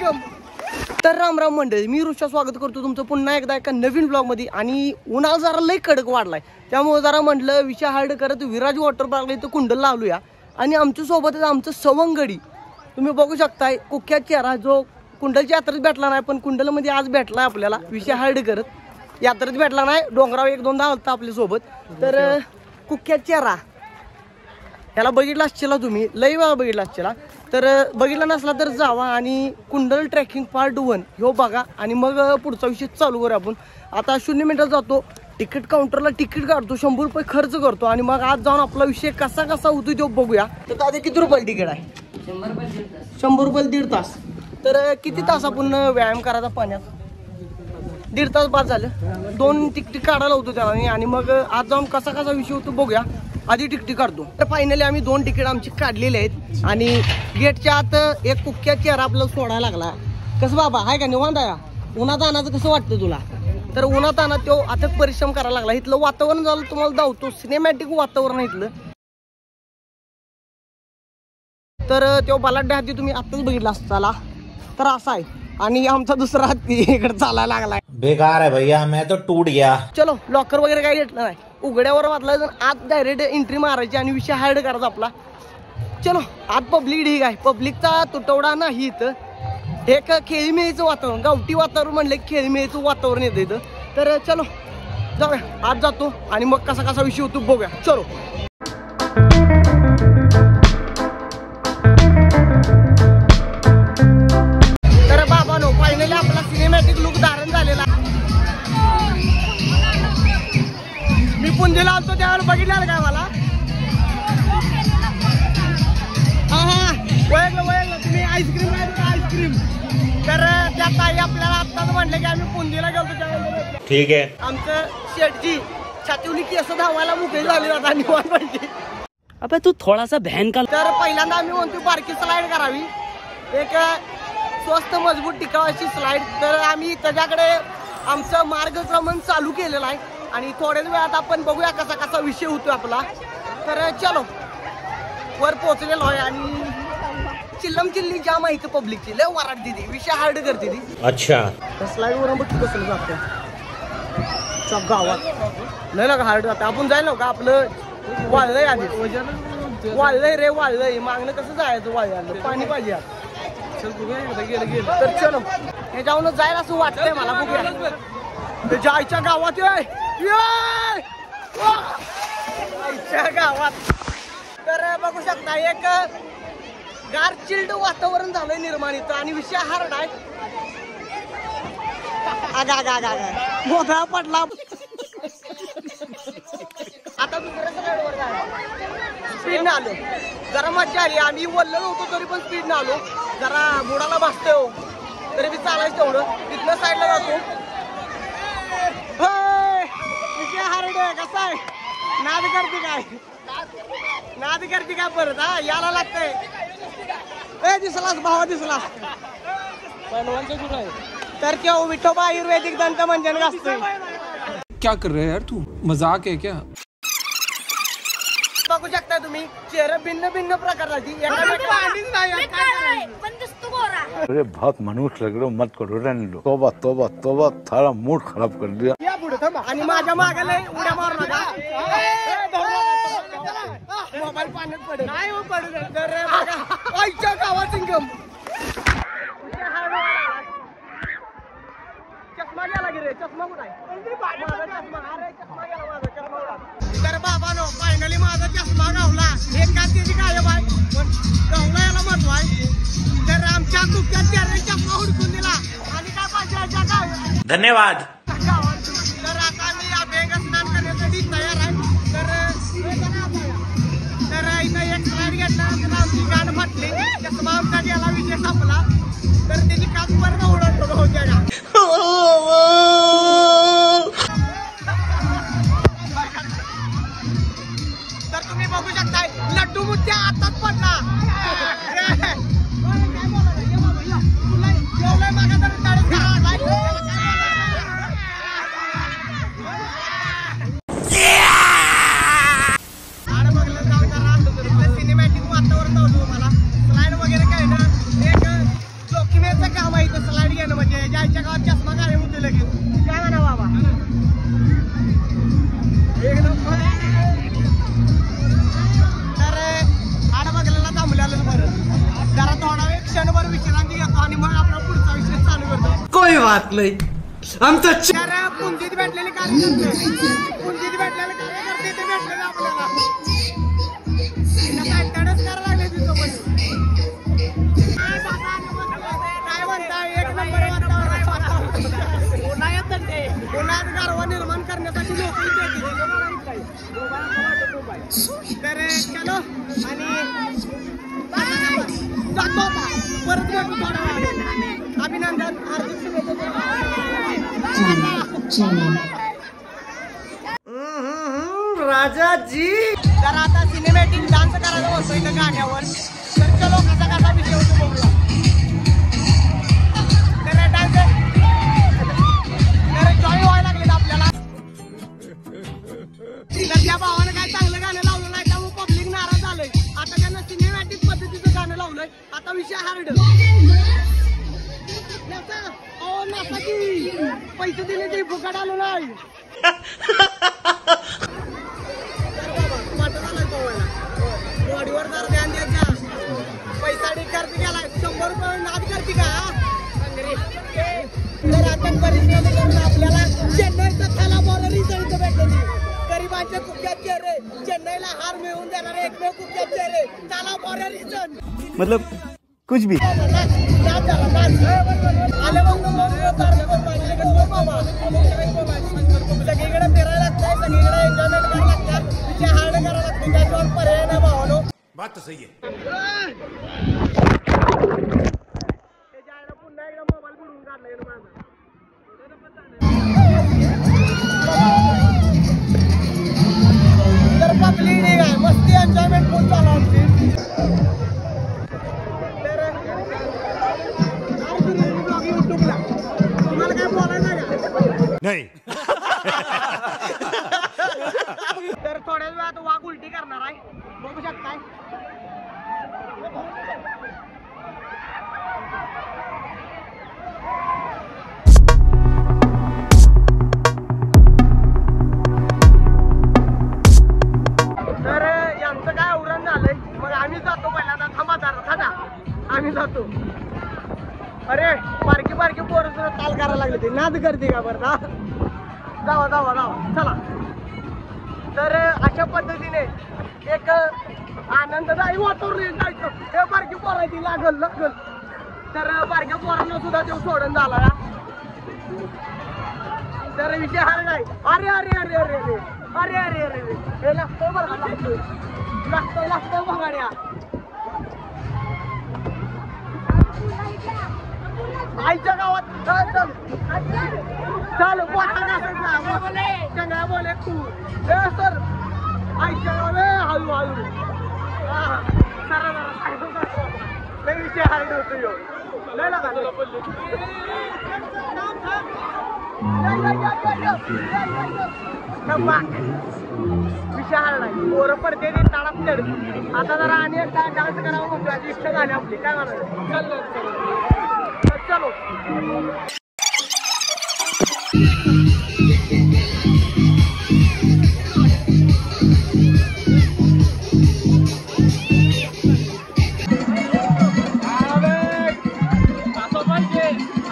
सिंगम. तर रामराम मंडळी, मी ऋषा स्वागत करतो तुमचं पुन्हा एकदा एका नवीन ब्लॉग मध्ये. आणि उन्हाळा जरा लई कडक वाढलाय, त्यामुळे जरा म्हटलं विषय हार्ड करत विराज वॉटर पार्कला इथं कुंडल लावलूया. आणि आमच्या सोबतच आमचं सवंगडी तुम्ही बघू शकताय. कुख्यात चेहरा जो कुंडलच्या यात्रेत भेटला नाही, पण कुंडलमध्ये आज भेटलाय आपल्याला विषय हार्ड करत. यात्रेत भेटला नाही, डोंगरावर एक दोनदा आलता आपल्या सोबत. तर कुख्यात चेहरा याला बघितला असशीला तुम्ही, लई वेळा बघितला असशीला. तर बघितला नसला तर जावा आणि कुंडल ट्रेकिंग पार्ट 1 ह्यो बघा आणि मग पुढचा विषय चालू करू आपण. आता 0 मिनिटात जातो, तिकीट काउंटरला तिकीट काढतो, 100 रुपये खर्च करतो आणि मग आज जाऊन आपला विषय कसा होतो तो बघूया. तर दादा किती रुपये तिकीट आहे? 100 रुपये 1.5 तास. तर किती तास आपण व्यायाम करायचा पाण्यात? 1.5 तास बाद झालं. 2 तिकीट काढायला होतो त्याला आणि मग आज जाऊन कसा विषय होतो बघूया. आधी तिकीट काढतो. तर फायनली आम्ही 2 तिकीट आमची काढलेले आहेत आणि गेटच्या आत एक कुख्यात चेहरा आपल्याला सोडायला लागला. कसं बाबा आहे का निवांत आहे? उन्हात आणायचं कसं वाटतं तुला? तर उन्हात आणा तो अथक परिश्रम करायला लागला. इथलं वातावरण झालं तुम्हाला धावतो, सिनेमॅटिक वातावरण आहे इथलं. तर तो बलाढ्य हत्ती तुम्ही आत्ताच बघितला असताला. तर असा आहे आणि आमचा दुसरा हत्ती इकडे चालायला लागलाय. बेकार आहे भैया, मैं तो टूट गया. चलो लॉकर वगैरे काही घेतलं नाही, उघड्यावर वाचला आत डायरेक्ट एंट्री मारायची आणि विषय हार्ड करायचा आपला. चलो आत पब्लिक ढीग आहे, पब्लिकचा तुटवडा नाही इथं. एक खेळीमेळीचं वातावरण, गावठी वातावरण म्हणलं खेळीमेळीचं वातावरण येतं इथं. तर चलो जाऊया, आत जातो आणि मग कसा विषय होतो बघूया. चलो तर बाबांनो फायनली आपला सिनेमॅटिक लुक धारण झालेला. मी पुंजीला आलतो त्यावेळेला बघितलं काय मला? हा वळलं तुम्ही आईस्क्रीम आईस्क्रीम. तर त्या ताई आपल्याला आत्ताच म्हटलं की आम्ही पुंजीला गेलो त्यावेळेला. ठीक आहे. आमचं शेटजी छातीवली केस धावायला मोकळी झाली आता निवांत म्हणजे. अबे तू थोडासा बहन का. तर पहिल्यांदा आम्ही म्हणतो बारकी स्लाइड करावी, एक स्वस्त मजबूत टिकाव अशी स्लाइड. तर आम्ही त्याच्याकडे आमचं मार्गक्रमण चालू केलेलं आहे आणि थोड्याच वेळात आपण बघूया कसा विषय होतो आपला. तर चलो वर पोहोचलेलो आहे आणि चिल्लम चिल्ली जाम आहे पब्लिकची, लय वराडती ती, विषय हार्ड करते ती. अच्छा स्लाइड वर बघ कसं जातं गावात, लय ना हार्ड जातं. आपण जायला का आपलं वाळलंय आधी, वाळलंय रे वाळलंय, मागणं कसं जायचं? वाळलं पाणी पाहिजे. गेलं तर चलो हे जाऊनच जायला असं वाटतंय मला. बघूया जायच्या गावात गावात. तर बघू शकता एक गार चिल्ड वातावरण झालंय निर्माण इथं आणि विषय हार्ड आहे. मोठा पडला. आता दुसऱ्या स्लाइडवर स्पीड न आलो, जरा मज्जा आली. आम्ही वल्ल होतो तरी पण स्पीड न आलो. जरा बुडाला भासतोय हो, तरी बी चालायचं तेवढं. तिथलं साईडला जातो. विषय हार्ड आहे. कसा आहे? नाद करते काय परत? हा याला लागतंय. दिसलास भावा दिसलास. तर क्या विठोबा आयुर्वेदिक दंत मंजन घासतोय. क्या कर रहे हैं यार तू? मजाक है क्या? बघू शकता तुम्ही चेहरा भिन्न प्रकारची. अरे बहुत मनुष्य लग रहे हो, मत करो, रहने दो. तोबा थारा मूड खराब कर दिया. या पुढे थांबा आणि माझ्या मागे लय उड्या मारू नका. मोबाईल पाण्यात पडेल नाही पडेल. तर आईच्या गावात सिंगम चष्मा गेला की रे, चष्मा कुठं आहे? तर बाबानो फायनली माझा चष्मा गावला. एका त्याची गायब आहे पण गावला याला महत्व आहे. तर आमच्या कुख्यात चष्मा हुडकून दिला आणि काय पाहिजे धन्यवाद. तर आता मी अभ्यंग स्नान करण्यासाठी तयार आहे. तर इथं एक स्लाइड घेतला तर आमची गाण फाटली. चष्मा आमचा गेला, विषय संपला. तर त्याची काच पण उडत होत्या का. तर तुम्ही बघू शकताय लड्डू मुद्द्या आताच पडला. सिनेमॅटिक वातावरण मला स्लाइड वगैरे काय ना एक जोखीम सेवेचं काम आहे इथं स्लाईड घेणं म्हणजे ज्याच्या गावात चष्मा काय होते लगेच काय म्हणा बाबा एकदम तर आडबगलेला थांबलेलं बरं जरा थोडा वेळ क्षणभर विश्रांती घेतो आणि मग आपला पुढचा विषय चालू करतो कोई बात नाही आमचं पुंजीत भेटलेले कार्यकर्ते पुंजीत भेटलेले कार्यकर्ते ते भेटलेले आपल्याला करायला लागले तिथं पण काय म्हणताय एक नंबर उन्हाळ्यात गारवा निर्माण करण्यासाठी लोक तर चलो आणि जातो परत भेटू थोडा वेळ अभिनंदन हार्दिक राजाजी जरा आता सिनेमॅटिक डान्स करायला होतो इथं गाण्यावर तर चलो कसा कसा विषय होतो बघूया तर डान्स तर जॉईन व्हायला लागले आपल्याला तर त्या भावानं काय चांगलं गाणं लावलं नाही त्यामुळे पब्लिक नाराज झालंय आता त्यांना सिनेमॅटिक पद्धतीचं गाणं लावलंय आता विषय हार्ड पैसे दिले तरी फुकट आलो नाही बॉडीवर जर ध्यान द्यायचा पैसा करते गेला 100 रुपये नाद करते का तर आता परिश्रम करून आपल्याला चेन्नईचा थाला बॉलर रिझल्ट भेटले गरिबांचे कुख्यात चेहरे चेन्नईला हार मिळवून देणारे एकमेव कुख्यात चेहरे थाला बॉलर रिझल्ट मतलब कुछ भी सगळीकडे फिरायला लागतंय सगळीकडे एन्जॉयमेंट करायला लागतात तिथे हार्ड करायला लागते त्याच्यावर पर्याय नाही भावानो बात तर सही आहे पुन्हा एकदा मोबाईल फिरून काढलाय माझा तर पब्लिक नाही काय मस्ती एन्जॉयमेंट खूप चालू आमची युट्यूबला तुम्हाला काय बोलायचं का नाही तर थोड्याच वेळात वाघ उलटी करणार आहे बघू शकताय तर यांचं काय उरण झालंय मग आम्ही जातो पहिल्यांदा थांबा जरा आम्ही जातो अरे बारकी बारकी पोरं सुद्धा ताल करायला लागले ते नाद करते का बरं जावा जावा जावा चला तर अशा पद्धतीने एक आनंददायी वातावरण जायचं हे बारकी पोराची लागल तर बारक्या पोरांना सुद्धा तो सोडून झाला तर विषय हा नाही अरे अरे अरे अरे अरे अरे अरे अरे अरे हे लागतं बरं लागतं बघाड्या आईच्या गावात चल चंगळ्या बोले तू ए सर आईच्या गावात हळू हळू सर विषय हार्ड होतो यो लय लागा विषय हार्ड आहे पोरं पडते ताडात चढ आता जरा आणि एकदा डान्स करावं म्हणतो इच्छा झाली आपली काय म्हणायचं चलो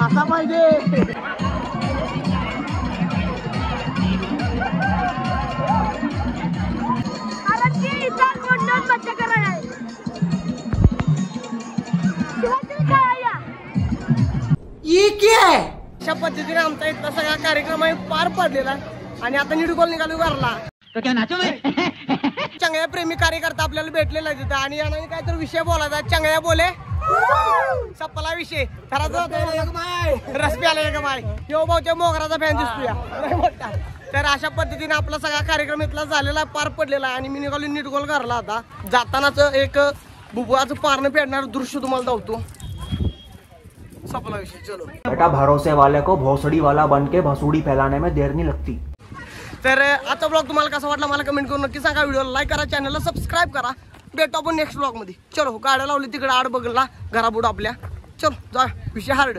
असा पाहिजे अशा पद्धतीने आमचा इथला सगळा कार्यक्रम आहे पार पडलेला आणि आता निडकोल निघालो घरला चांगल्या प्रेमी कार्यकर्ता आपल्याला भेटलेला तिथं आणि याने काहीतरी विषय बोलायचा चांगल्या बोले सपला विषय रस प्याला का माय यो भाऊच्या मोगराचा फॅन दिसतोया तर अशा पद्धतीने आपला सगळा कार्यक्रम इथला झालेला पार पडलेला आहे आणि मी निघालो निडकोल घरला आता जातानाच एक बुबुळाचं पारणं पेडणार दृश्य तुम्हाला दावतो सपला विषय चलो बेटा भरोसे वाले को भोसड़ी वाला बन के भसुड़ी फैलाने में देर नहीं लगती तर आजचा ब्लॉग तुम्हाला कसा वाटला मला कमेंट करून नक्की सांगा व्हिडिओला लाईक करा चॅनलला सबस्क्राईब करा भेटू आपण नेक्स्ट ब्लॉग मध्ये चलो गाड्या लावली तिकडे आड बघला घरापुढं आपल्या चल जा विषय हार्ड